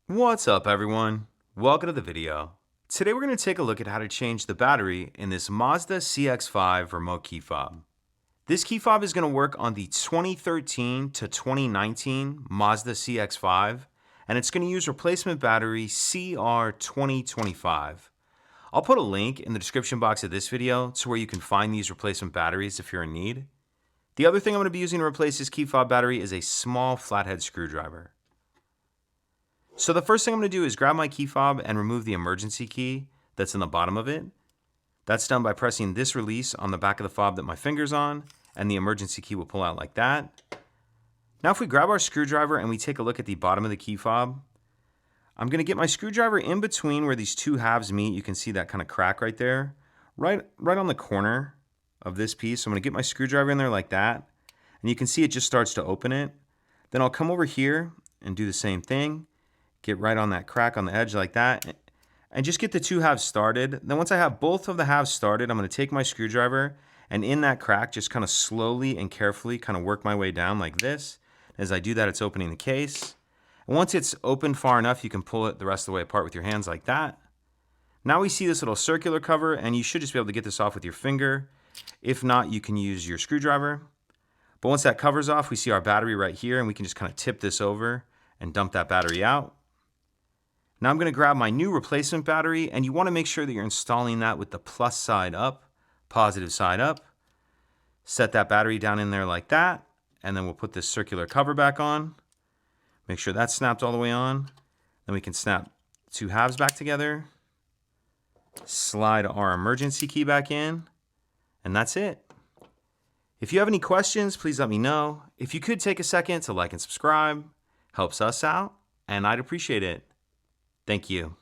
What's up everyone? Welcome to the video. Today we're going to take a look at how to change the battery in this Mazda CX-5 remote key fob. This key fob is going to work on the 2013 to 2019 Mazda CX-5 and it's going to use replacement battery CR2025. I'll put a link in the description box of this video to where you can find these replacement batteries if you're in need. The other thing I'm going to be using to replace this key fob battery is a small flathead screwdriver. So the first thing I'm going to do is grab my key fob and remove the emergency key that's in the bottom of it. That's done by pressing this release on the back of the fob that my finger's on, and the emergency key will pull out like that. Now if we grab our screwdriver and we take a look at the bottom of the key fob, I'm going to get my screwdriver in between where these two halves meet. You can see that kind of crack right there, right on the corner of this piece. So I'm going to get my screwdriver in there like that, and you can see it just starts to open it. Then I'll come over here and do the same thing. Get right on that crack on the edge like that, and just get the two halves started. Then once I have both of the halves started, I'm going to take my screwdriver and in that crack just kind of slowly and carefully kind of work my way down like this. As I do that, it's opening the case. And once it's open far enough, you can pull it the rest of the way apart with your hands like that. Now we see this little circular cover, and you should just be able to get this off with your finger. If not, you can use your screwdriver. But once that cover's off, we see our battery right here, and we can just kind of tip this over and dump that battery out. Now I'm going to grab my new replacement battery, and you want to make sure that you're installing that with the plus side up, positive side up. Set that battery down in there like that, and then we'll put this circular cover back on. Make sure that's snapped all the way on. Then we can snap two halves back together, slide our emergency key back in, and that's it. If you have any questions, please let me know. If you could take a second to like and subscribe, helps us out, and I'd appreciate it. Thank you.